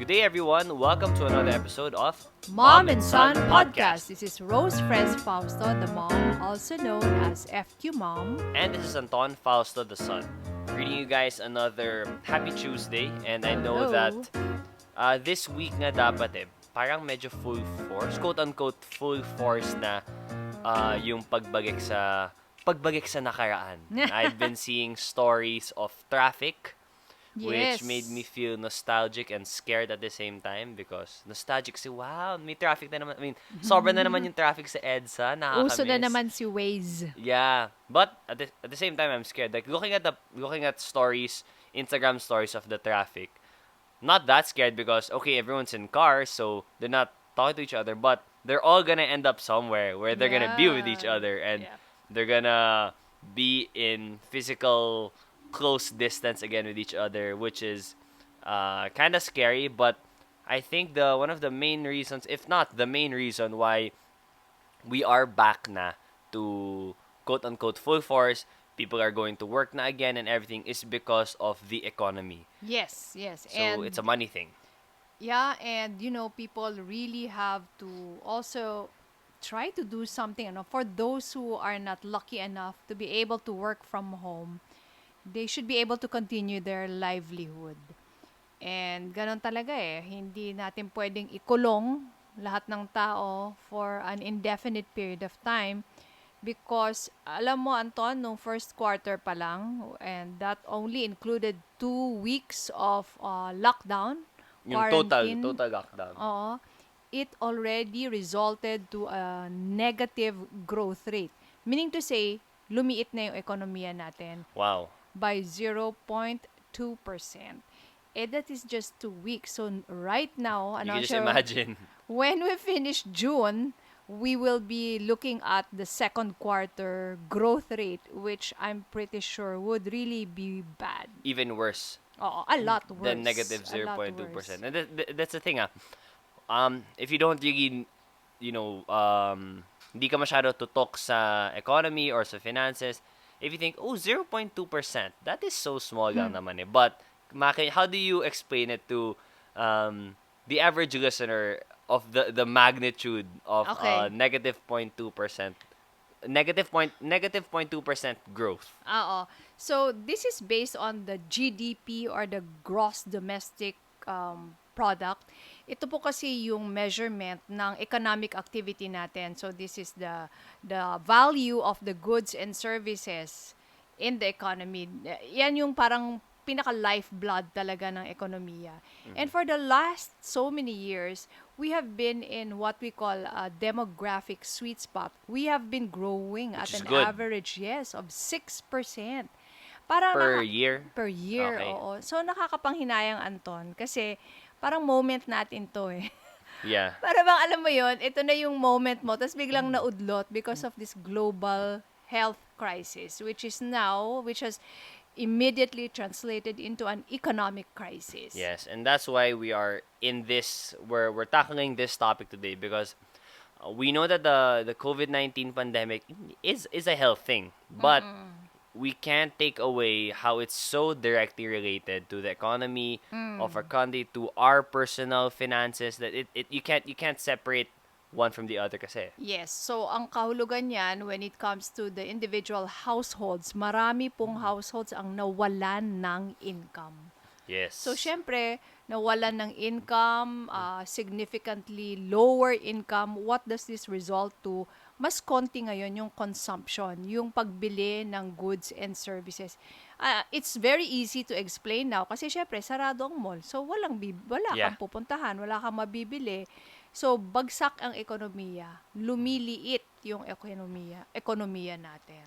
Good day, everyone. Welcome to another episode of Mom and Son Podcast. This is Rose Friends Fausto, the mom, also known as FQ Mom. And this is Anton Fausto, the son. Greeting you guys another happy Tuesday. And I know that this week nga dapat parang medyo full force, quote-unquote full force na yung pagbagik sa nakaraan. I've been seeing stories of traffic, which made me feel nostalgic and scared at the same time because nostalgic si wow, may traffic na naman. I mean, sobra na naman yung traffic sa EDSA, nakakamiss. Uso na naman si Waze. Yeah, but at the same time I'm scared. Like looking at stories, Instagram stories of the traffic. Not that scared because okay, everyone's in cars, so they're not talking to each other, but they're all gonna end up somewhere where they're gonna be with each other and they're gonna be in physical close distance again with each other, which is kind of scary. But I think one of the main reasons, if not the main reason, why we are back na to quote unquote full force, people are going to work na again and everything is because of the economy. Yes. So and it's a money thing. Yeah, and people really have to also try to do something. For those who are not lucky enough to be able to work from home, they should be able to continue their livelihood. And ganon talaga hindi natin pwedeng ikulong lahat ng tao for an indefinite period of time because alam mo Anton, nung first quarter pa lang, and that only included 2 weeks of lockdown, yung quarantine. Total lockdown. It already resulted to a negative growth rate. Meaning to say, lumiit na yung ekonomiya natin. Wow. By 0.2%. That is just 2 weeks. So right now, you can just imagine. When we finish June, we will be looking at the second quarter growth rate, which I'm pretty sure would really be bad. Even worse. A lot worse. Than negative 0.2%. And that's the thing if you don't really, hindi ka masyado tutok sa economy or sa finances, if you think, 0.2%, that is so small lang naman But, how do you explain it to the average listener of the magnitude of negative 0.2%? Negative 0.2% growth. So, this is based on the GDP or the gross domestic product. Ito po kasi yung measurement ng economic activity natin. So this is the value of the goods and services in the economy. Yan yung parang pinaka-lifeblood talaga ng ekonomiya. And for the last so many years, we have been in what we call a demographic sweet spot. We have been growing at an average, of 6%. Parang per year? Per year, oo. So nakakapanghinayang Anton kasi parang moment natin to Yeah. Para bang alam mo yon, ito na yung moment mo, tapos biglang naudlot because of this global health crisis, which has immediately translated into an economic crisis. Yes, and that's why we are in this, we're tackling this topic today because we know that the COVID-19 pandemic is a health thing, but we can't take away how it's so directly related to the economy of our country, to our personal finances, that you can't separate one from the other kasi. Yes, so ang kahulugan niyan when it comes to the individual households, marami pong households ang nawalan ng income. Yes. So syempre, nawalan ng income, significantly lower income, what does this result to? Mas konti ngayon yung consumption, yung pagbili ng goods and services. It's very easy to explain now kasi syempre sarado ang mall. So wala kang pupuntahan, wala kang mabibili. So bagsak ang ekonomiya, lumiliit yung ekonomiya natin.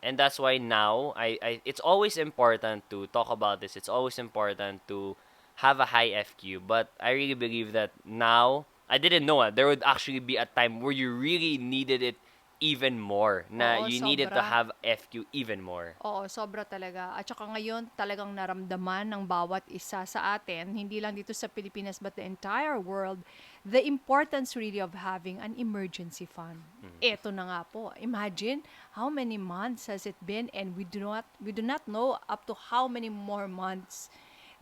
And that's why now it's always important to talk about this. It's always important to have a high FQ, but I really believe that now I didn't know there would actually be a time where you really needed it even more. You needed to have FQ even more. Oo, sobra talaga. At saka ngayon talagang naramdaman ng bawat isa sa atin, hindi lang dito sa Pilipinas but the entire world, the importance really of having an emergency fund. Eto na nga po. Imagine how many months has it been and we do not know up to how many more months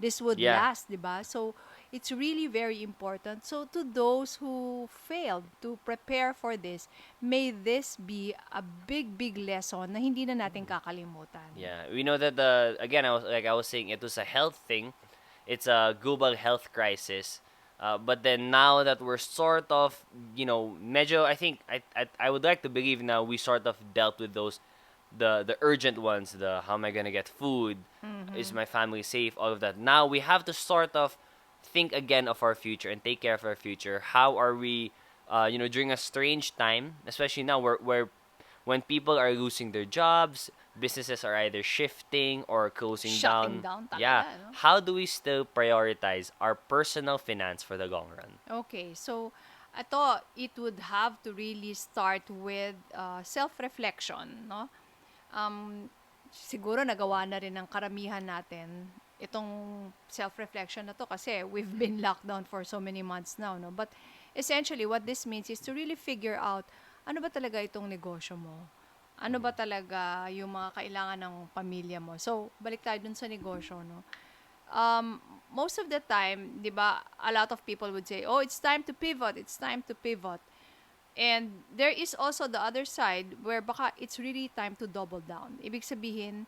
this would last, 'di ba? So It's really very important. So to those who failed to prepare for this, may this be a big, big lesson na hindi na natin kakalimutan. Yeah, we know that the again I was saying, it was a health thing. It's a global health crisis. But then now that we're sort of, medyo, I think I would like to believe now we sort of dealt with those, the urgent ones, the how am I gonna get food, is my family safe, all of that. Now we have to sort of think again of our future and take care of our future. How are we, during a strange time, especially now where when people are losing their jobs, businesses are either shifting or closing Shutting down. down Yeah, talaga, no? how do we still prioritize our personal finance for the long run? Okay, so ito, it would have to really start with self-reflection, no? Siguro nagawa na rin ng karamihan natin itong self-reflection na to kasi we've been locked down for so many months now, no? But essentially, what this means is to really figure out ano ba talaga itong negosyo mo? Ano ba talaga yung mga kailangan ng pamilya mo? So, balik tayo dun sa negosyo, no? Most of the time, 'di ba, a lot of people would say, "Oh, it's time to pivot. It's time to pivot." And there is also the other side where baka it's really time to double down. Ibig sabihin,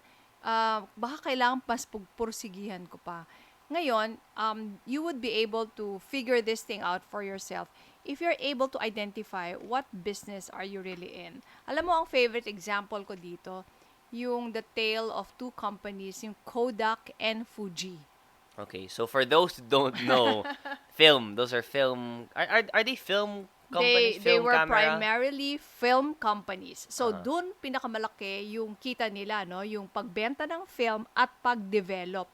baka kailangan mas pursigihan ko pa. Ngayon, you would be able to figure this thing out for yourself if you're able to identify what business are you really in. Alam mo, ang favorite example ko dito, yung the tale of two companies, yung Kodak and Fuji. Okay, so for those who don't know, film, those are film, are they film companies, They film were camera? primarily film companies. So Uh-huh. dun pinakamalaki yung kita nila, no, yung pagbenta ng film at pag-develop.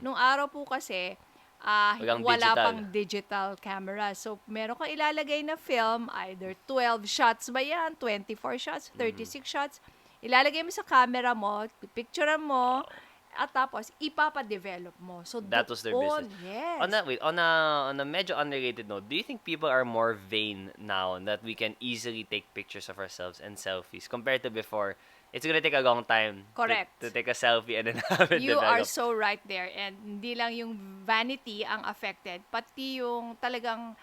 Nung araw po kasi Walang wala digital. pang digital camera. So meron kang ilalagay na film, either 12 shots ba yan, 24 shots, 36 shots. Ilalagay mo sa camera mo, pipicturean mo, at tapos ipapa-develop mo. So That was their business. doon, yes. On a medyo unrelated note, do you think people are more vain now that we can easily take pictures of ourselves and selfies compared to before? It's gonna take a long time Correct. to take a selfie and then have it You are develop. so right there. And hindi lang yung vanity ang affected, pati yung talagang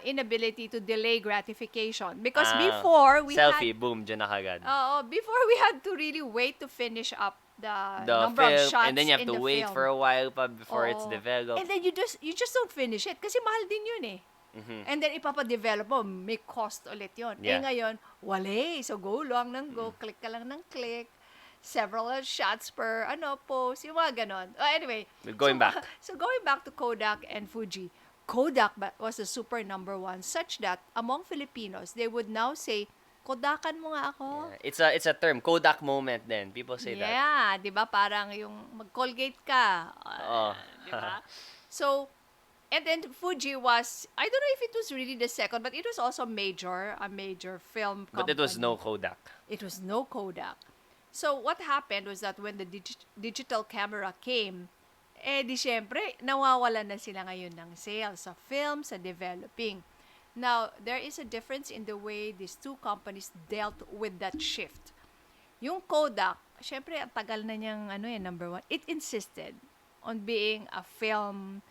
inability to delay gratification. Because before, we selfie, had, boom, dyan na kagad. before we had to really wait to finish up the The number of film, shots and then you have in to the wait film. for a while pa before it's Oo. developed. And then you just don't finish it kasi mahal din yun eh. And then ipapa-develop mo, may cost ulit yun. Yeah. Eh ngayon, wala. So go lang ng go, click ka lang ng click. Several shots per post, yung mga ganon. Anyway, Going back. So going back to Kodak and Fuji, Kodak was a super number one such that among Filipinos, they would now say, Kodakan mo nga ako. Yeah. It's a term, Kodak moment then. People say that. Yeah, 'di ba? Parang yung mag-Colgate ka. Oh. 'Di ba? So, and then Fuji was, I don't know if it was really the second, but it was also a major film company. But it was no Kodak. It was no Kodak. So, what happened was that when the digital camera came, di syempre, nawawala na sila ngayon ng sales sa film, sa developing. Now, there is a difference in the way these two companies dealt with that shift. Yung Kodak, syempre, ang tagal na niyang, number one. It insisted on being a film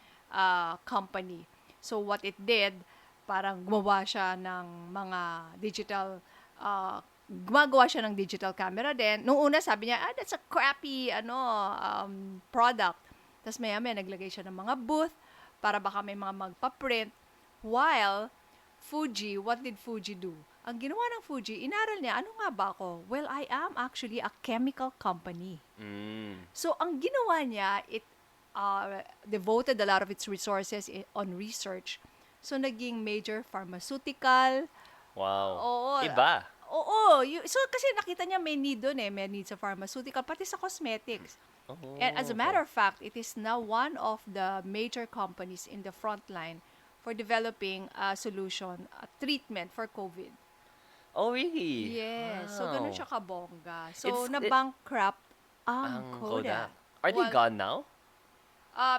company. So, what it did, parang gumawa siya ng mga digital, gumagawa siya ng digital camera din. Nung una, sabi niya, that's a crappy, product. Tapos maya-maya, naglagay siya ng mga booth para baka may mga magpa-print. While, Fuji, what did Fuji do? Ang ginawa ng Fuji, inaral niya, ano nga ba ako? Well, I am actually a chemical company. So, ang ginawa niya, it devoted a lot of its resources on research. So, naging major pharmaceutical. Wow. Oo. Iba. Oo. So, kasi nakita niya may need doon eh. May need sa pharmaceutical, pati sa cosmetics. Oh, And as a matter of fact, it is now one of the major companies in the front line for developing a solution, a treatment for COVID. Oh, really? Yes. So, Wow. ganun siya kabongga. So, It's- na-bankrupt ang Ang Kodak. Are they Well, gone now?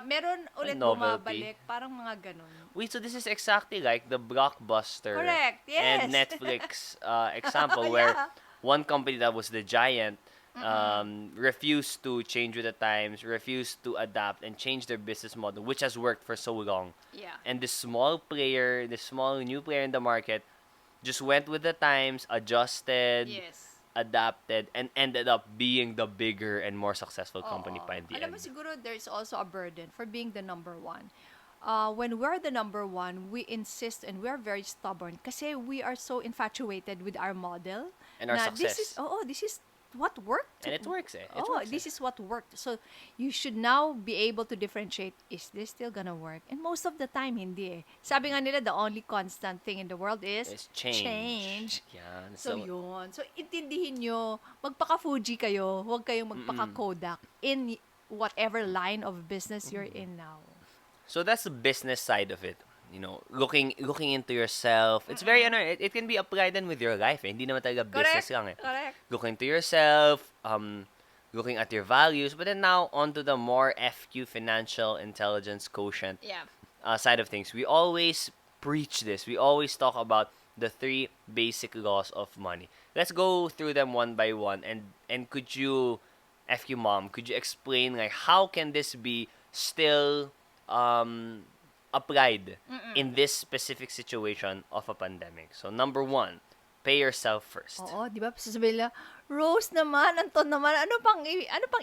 Meron ulit Novelty. bumabalik. Parang mga ganun. Wait, so this is exactly like the Blockbuster Correct, yes. and Netflix example where Yeah. one company that was the giant refuse to change with the times, refuse to adapt and change their business model, which has worked for so long. Yeah. And this small player, this small new player in the market, just went with the times, adjusted, Yes. adapted, and ended up being the bigger and more successful company Oo. pa in the Alam mo, end. siguro there's also a burden for being the number one. When we're the number one, we insist and we're very stubborn kasi we are so infatuated with our model And our na this is, success. this is what worked. And it works eh. It Oh, works eh. this is what worked. So, you should now be able to differentiate, is this still gonna work? And most of the time, hindi eh. Sabi nga nila, the only constant thing in the world is It's change. change. Yan. So, So, yun. So, intindihin nyo, magpaka-Fuji kayo, huwag kayong magpaka-Kodak in whatever line of business you're in now. so that's the business side of it. You know, looking into yourself. It's very it can be applied then with your life. Eh. Hindi naman talaga business lang eh. Correct. Looking to yourself, looking at your values, but then now onto the more FQ financial intelligence quotient Yeah. side of things. We always preach this. We always talk about the three basic laws of money. Let's go through them one by one. And could you, FQ mom, could you explain like how can this be still applied in this specific situation of a pandemic? So number one, pay yourself first. Oo, di ba? Sasabihin nila, Rose naman, Anton naman, ano pang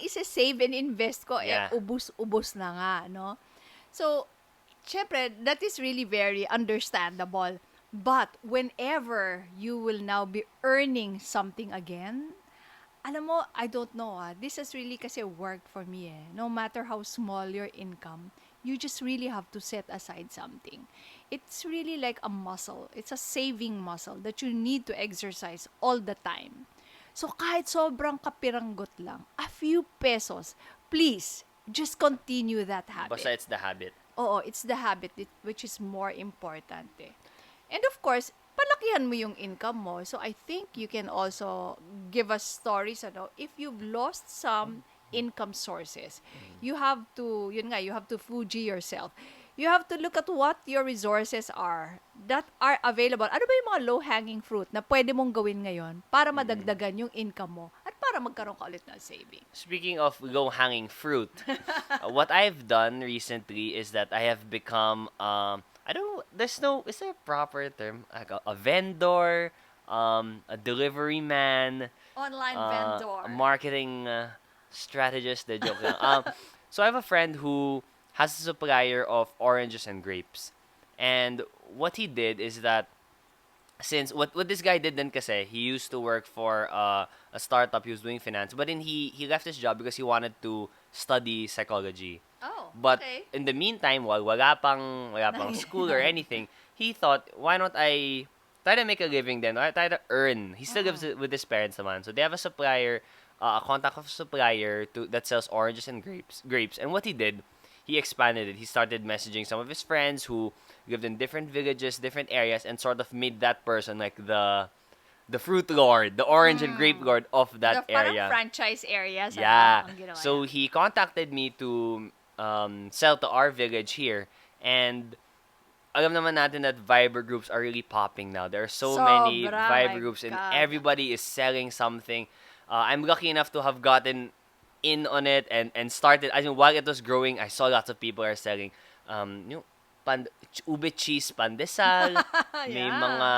isa-save and invest ko? Yeah. Ubus na nga, no? So, syempre, that is really very understandable. But, whenever you will now be earning something again, alam mo, I don't know this has really kasi worked for me eh. No matter how small your income, you just really have to set aside something. It's really like a muscle. It's a saving muscle that you need to exercise all the time. So kahit sobrang kapiranggot lang, a few pesos, please, just continue that habit. Basta it's the habit. Oo, it's the habit which is more important eh. And of course, palakihan mo yung income mo. So I think you can also give us stories, if you've lost some income sources, you have to, you have to Fuji yourself. You have to look at what your resources are that are available. Ano ba yung mga low-hanging fruit na pwede mong gawin ngayon para madagdagan yung income mo at para magkaroon ka ulit ng saving? Speaking of low-hanging fruit, what I've done recently is that I have become I don't know, is there a proper term? Like a vendor, a delivery man, Online vendor. a marketing strategist, the joke lang. So I have a friend who has a supplier of oranges and grapes. And what he did is that since what this guy did then kasi he used to work for a startup. He was doing finance, but then he left his job because he wanted to study psychology. Oh, But okay. in the meantime, while wala pang school or anything, he thought, why not I try to make a living then? Or try to earn. He still lives with his parents naman. So they have a supplier, a contact of a supplier that sells oranges and grapes. And what he did, he expanded it. He started messaging some of his friends who lived in different villages, different areas, and sort of made that person like the fruit lord, the orange and grape lord of that The parang area. franchise areas. Yeah. Ang ginawa So niya. he contacted me to sell to our village here, and alam naman natin that Viber groups are really popping now. There are so many Sobra, Viber my groups, and God. everybody is selling something. I'm lucky enough to have gotten in on it and started. I mean, while it was growing, I saw lots of people are selling yung ube cheese pandesal. May Yeah. mga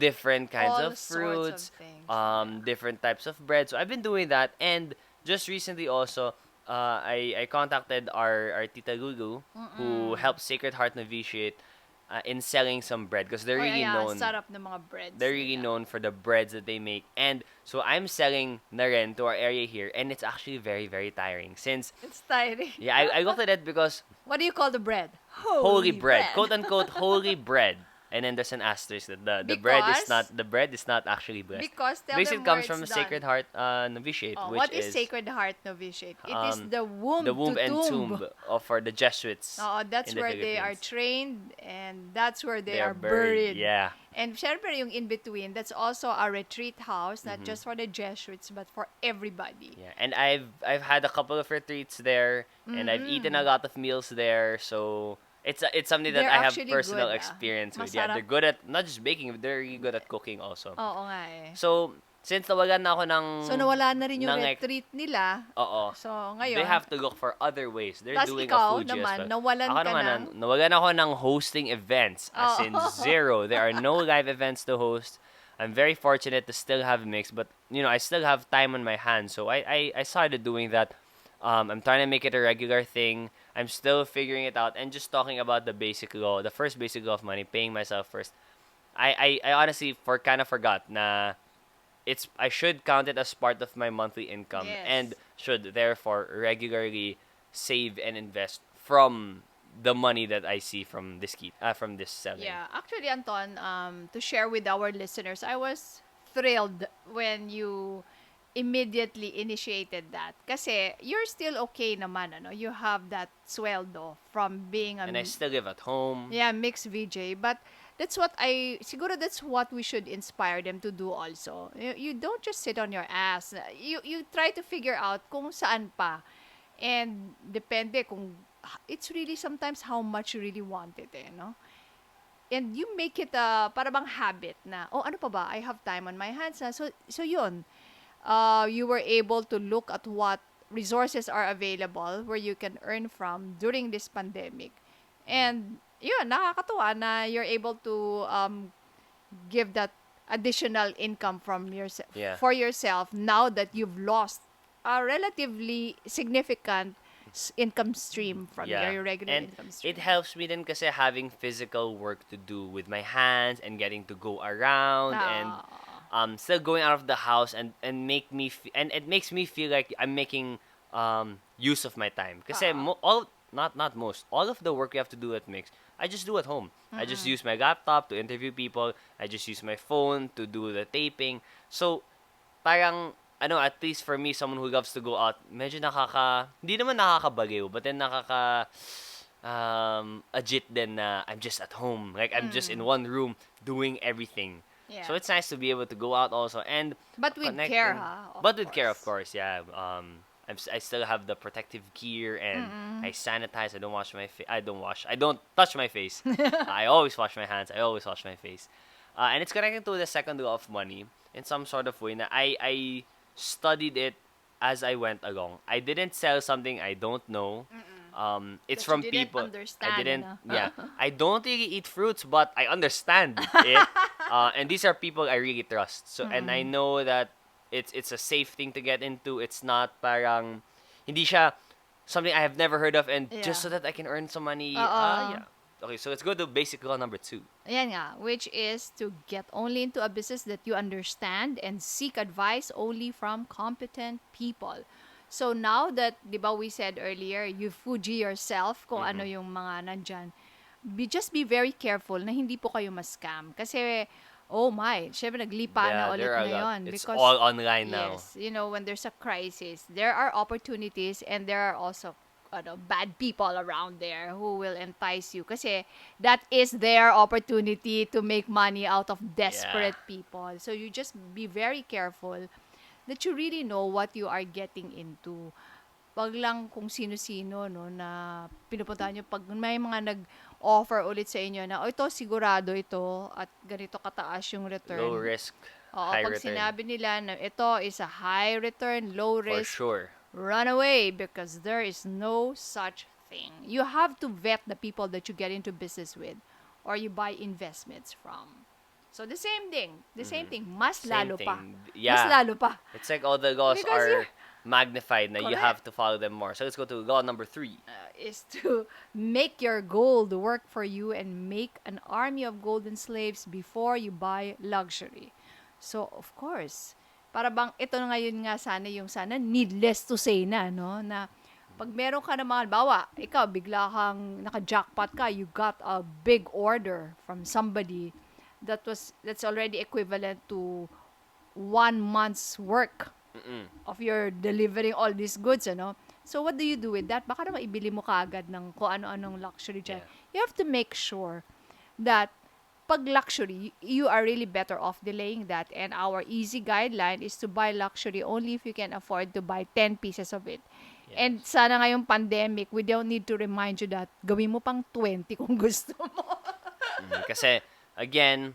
different kinds All of sorts fruits, of things, different types of bread. So I've been doing that, and just recently also, I contacted our Tita Lulu, who helped Sacred Heart Novitiate in selling some bread because they're really known. Sarap ng mga breads. They're really nila. known for the breads that they make. And so I'm selling na rin to our area here, and it's actually very, very tiring. Since, It's tiring. yeah, I looked at it because What do you call the bread? holy bread, quote unquote holy bread. And then there's an asterisk that the bread is Because- not, the bread is not actually blessed. Because tell Because them it comes where from it's Sacred done. Heart Novitiate, Oh, which what is Sacred Heart Novitiate? It is the womb, the womb to and tomb of for the Jesuits. That's in the where they are Philippines. trained and that's where they, They are are buried. Yeah. And syempre yung in between, that's also a retreat house, not Mm-hmm. just for the Jesuits but for everybody. Yeah, and I've had a couple of retreats there, and I've eaten a lot of meals there. So it's something that They're I have actually personal good, experience with. Yeah, Masarap. they're good at not just baking, but they're really good at cooking also. Oo nga eh. So since nawalan na ako So, nawala na rin yung ng retreat nila. oo. So, They ngayon, have to look for other ways. They're tas doing a ikaw Fuji as naman, well. nawalan Ako ka naman, ng, nawalan ako ng hosting events, as in oh, zero. There are no live events to host. I'm very fortunate to still have mix, but I still have time on my hands. So I started doing that. I'm trying to make it a regular thing. I'm still figuring it out and just talking about the basic law, the first basic law of money, paying myself first. I honestly kind of forgot na I should count it as part of my monthly income and yes. should therefore regularly save and invest from the money that I see from from this selling. Yeah, actually, Anton, to share with our listeners, I was thrilled when you immediately initiated that. Kasi you're still okay naman, ano? You have that sweldo from being a And I still live at home. yeah, mixed VJ. But siguro that's what we should inspire them to do also. You don't just sit on your ass. You try to figure out kung saan pa. And depende kung, it's really sometimes how much you really want it, no? And you make it a para bang habit na, oh, ano pa ba? I have time on my hands na. So yun. You were able to look at what resources are available where you can earn from during this pandemic. And yun, nakakatuwa na you're able to give that additional income from Yeah. for yourself now that you've lost a relatively significant income stream from Yeah. your regular And income stream. it helps me then kasi having physical work to do with my hands and getting to go around and still going out of the house and and it makes me feel like I'm making use of my time. Kasi not most, all of the work we have to do at Mix, I just do at home. I just use my laptop to interview people. I just use my phone to do the taping. So parang at least for me, someone who loves to go out, medyo hindi naman nakakabaliw, but then agit din na I'm just at home. Like, I'm just in one room doing everything. Yeah. So it's nice to be able to go out also and But with connect care, and- But with care, of course, yeah. I still have the protective gear and I sanitize. I don't wash my face. I don't touch my face. I always wash my hands. I always wash my face. And it's connected to the second law of money in some sort of way. Na I studied it as I went along. I didn't sell something I don't know. It's That from you didn't people. understand, I didn't. no? Yeah, I don't really eat fruits, but I understand it. And these are people I really trust. So and I know that it's a safe thing to get into. It's not parang hindi siya something I have never heard of, and just Yeah. so that I can earn some money. Oo. Yeah. Okay, so let's go to basic law number 2. Ayan nga, which is to get only into a business that you understand and seek advice only from competent people. So now that, di ba we said earlier, you Fuji yourself kung ano yung mga nandyan, just be very careful na hindi po kayo ma-scam. Kasi, oh my, syempre naglipa na ulit there are a lot. ngayon. It's Because, all online now. yes, when there's a crisis, there are opportunities and there are also bad people around there who will entice you kasi that is their opportunity to make money out of desperate people. So you just be very careful that you really know what you are getting into. Wag lang kung sino-sino na pinupuntahan nyo pag may mga nag-offer ulit sa inyo na ito sigurado ito at ganito kataas yung return. Low risk, Oo, high pag return. sinabi nila na ito is a high return, low For risk, sure. run away because there is no such thing. You have to vet the people that you get into business with or you buy investments from. So the same thing. Mas Same lalo thing. pa. Yeah. Mas lalo pa. It's like all the laws Because are you're- magnified na you Correct. have to follow them more. So let's go to law number 3. Is to make your gold work for you and make an army of golden slaves before you buy luxury. So, of course, para bang ito na ngayon nga sana needless to say na, no? Na pag meron ka na mga, bawa, ikaw, bigla kang naka-jackpot ka, you got a big order from somebody that's already equivalent to 1 month's work of your delivering all these goods, ano? So, what do you do with that? Baka naman ibili mo kaagad ng kung ano-anong luxury dyan. Yeah. You have to make sure that pag luxury, you are really better off delaying that. And our easy guideline is to buy luxury only if you can afford to buy 10 pieces of it. Yes. And sana ngayong pandemic, we don't need to remind you that gawin mo pang 20 kung gusto mo. Kasi, again,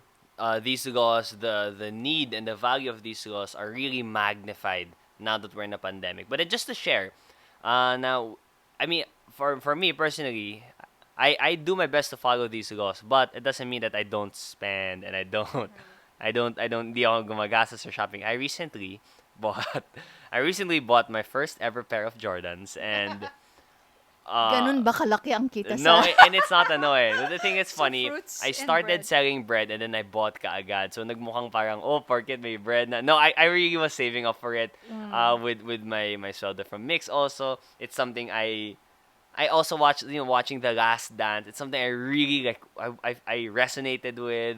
these laws, the need and the value of these laws are really magnified now that we're in a pandemic. But just to share, now, I mean, for me personally, I do my best to follow these laws, but it doesn't mean that I don't spend and I don't, di ako gumagastos sa shopping. Bought, I recently bought my first ever pair of Jordans, and Ganun uh, ba kalaki ang kita no, sa and it's not ano eh. The thing is sa funny. fruits I and started bread? selling bread and then I bought kaagad. So nagmukhang parang, oh, porket may bread na. No, I really was saving up for it. With my sweldo from Mix also. It's something I also watching The Last Dance. It's something I really like. I resonated with.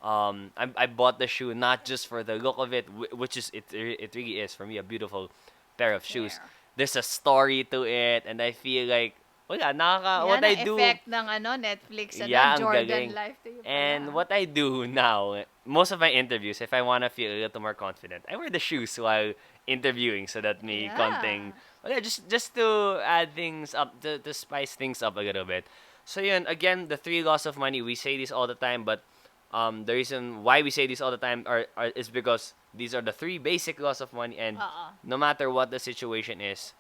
I bought the shoe not just for the look of it, which is it really is for me a beautiful pair of shoes. Pair. There's a story to it, and I feel like wala what Yan I ang do. effect ng Netflix, Yeah, ang Jordan galing. life to you And pala. what I do now, most of my interviews, if I wanna feel a little more confident, I wear the shoes while interviewing so that may Yeah. konting, well, yeah, just to add things up, to spice things up a little bit. So yun, again, the three laws of money, we say this all the time, but the reason why we say this all the time is because these are the three basic laws of money, and Oo. no matter what the situation is,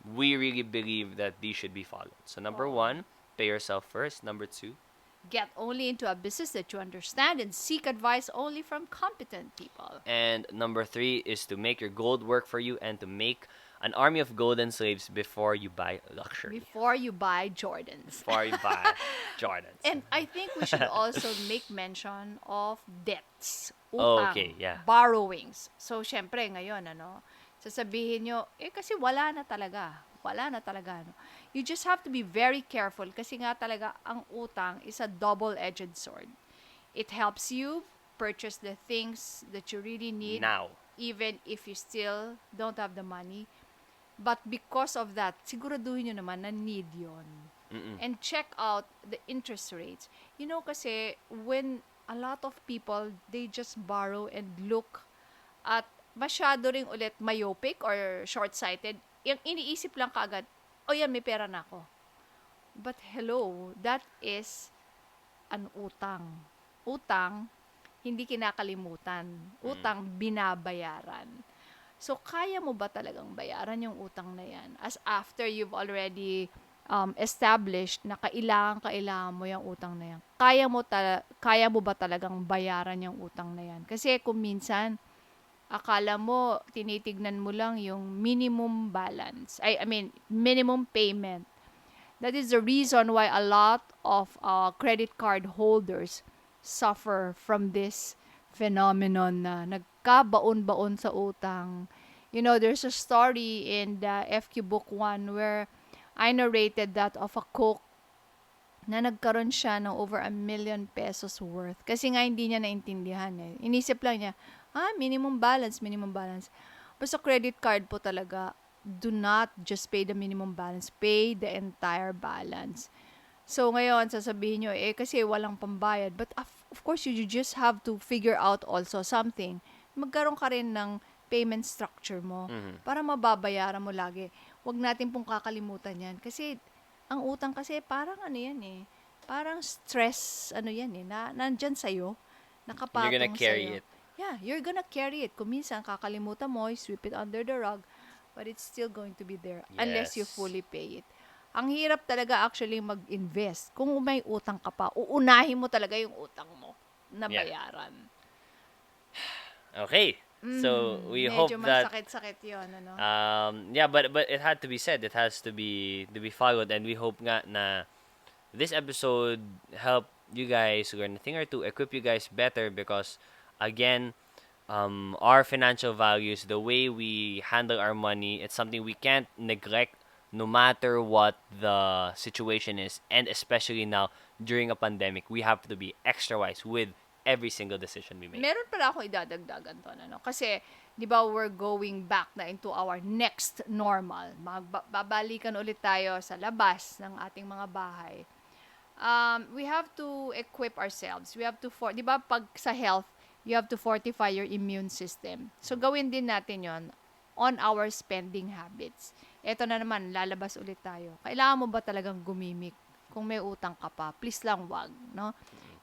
we really believe that these should be followed. So number Oo. one, pay yourself first. Number two, Get only into a business that you understand and seek advice only from competent people. and number three is to make your gold work for you and to make an army of golden slaves before you buy luxury. Before you buy Jordans. Before you buy Jordans. And I think we should also make mention of debts, Okay, utang, yeah. borrowings. So, syempre, ngayon, sasabihin nyo, kasi wala na talaga. Wala na talaga, You just have to be very careful kasi nga talaga, ang utang is a double-edged sword. It helps you purchase the things that you really need, Now. even if you still don't have the money. But because of that, siguraduhin nyo naman na need yon. And check out the interest rates. Kasi when a lot of people, they just borrow and look at masyado ring ulit myopic or short-sighted. Yung iniisip lang kaagad, oh yan, may pera na ako. But hello, that is an utang. Utang, hindi kinakalimutan. Utang, binabayaran. So, kaya mo ba talagang bayaran yung utang na yan? As after you've already established na kailangan mo yung utang na yan. Kaya mo ba talagang bayaran yung utang na yan? Kasi kung minsan, akala mo, tinitignan mo lang yung minimum balance. I mean, minimum payment. That is the reason why a lot of credit card holders suffer from this phenomenon na nagkabaon-baon sa utang. There's a story in the FQ Book 1 where I narrated that of a cook na nagkaroon siya ng over 1 million pesos worth. Kasi nga hindi niya naintindihan eh. Inisip lang niya, minimum balance. Basta credit card po talaga, do not just pay the minimum balance, pay the entire balance. So ngayon, sasabihin nyo, kasi walang pambayad. But of course, you just have to figure out also something. Magkaroon ka rin ng payment structure mo para mababayaran mo lagi. Huwag natin pong kakalimutan yan. Kasi ang utang kasi parang yan eh. Parang stress, yan eh. Nandyan sa'yo. You're gonna Nakapatong carry sa'yo. it. Yeah, you're gonna carry it. Kung minsan kakalimutan mo, sweep it under the rug. But it's still going to be there unless you Yes. fully pay it. Ang hirap talaga actually mag-invest. Kung may utang ka pa, uunahin mo talaga yung utang mo na Yeah. bayaran. Okay. So we hope Medyo that masakit-sakit yun, yeah, but it had to be said. It has to be followed, and we hope nga na this episode help you guys learn a thing or two, equip you guys better because again, our financial values, the way we handle our money, it's something we can't neglect no matter what the situation is, and especially now during a pandemic, we have to be extra wise with every single decision we make. Meron pala ako idadagdagan to, Kasi, di ba, we're going back na into our next normal. Babalikan ulit tayo sa labas ng ating mga bahay. We have to equip ourselves. We have to, di ba, pag sa health, you have to fortify your immune system. So, gawin din natin yon on our spending habits. Ito na naman, lalabas ulit tayo. Kailangan mo ba talagang gumimik? Kung may utang ka pa, please lang wag,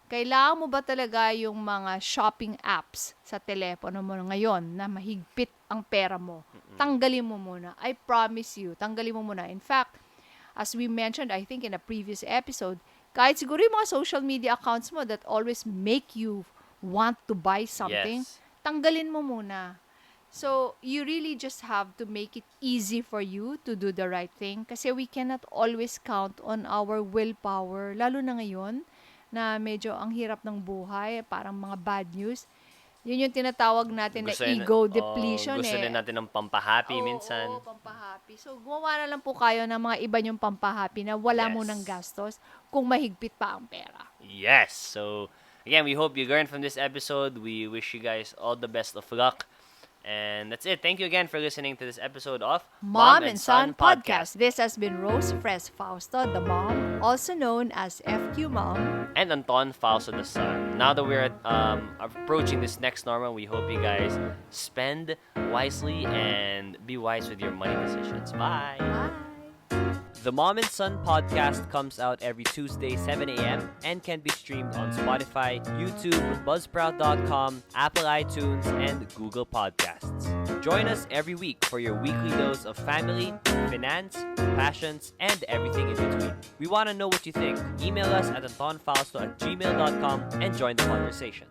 Kailangan mo ba talaga yung mga shopping apps sa telepono mo ngayon na mahigpit ang pera mo? Tanggalin mo muna. I promise you, tanggalin mo muna. In fact, as we mentioned, I think in a previous episode, kahit siguro yung mga social media accounts mo that always make you want to buy something, Yes. tanggalin mo muna. So, you really just have to make it easy for you to do the right thing kasi we cannot always count on our willpower, lalo na ngayon na medyo ang hirap ng buhay, parang mga bad news. Yun yung tinatawag natin na ego depletion gusto din eh. natin ng pampahappy Oo, minsan. oo, pampahappy. So, gumawa na lang po kayo ng mga iba yung pampahappy na wala Yes. munang gastos kung mahigpit pa ang pera. Yes. So, again, we hope you learned from this episode. We wish you guys all the best of luck. And that's it. Thank you again for listening to this episode of Mom and Son Podcast. This has been Rose Fres Fausto, the mom, also known as FQ Mom. And Anton Falso the son. Now that we're approaching this next normal, we hope you guys spend wisely and be wise with your money decisions. Bye. Bye! The Mom and Son podcast comes out every Tuesday, 7 a.m. and can be streamed on Spotify, YouTube, Buzzsprout.com, Apple iTunes, and Google Podcasts. Join us every week for your weekly dose of family, finance, passions, and everything in between. We want to know what you think. Email us at antonfausto@gmail.com and join the conversation.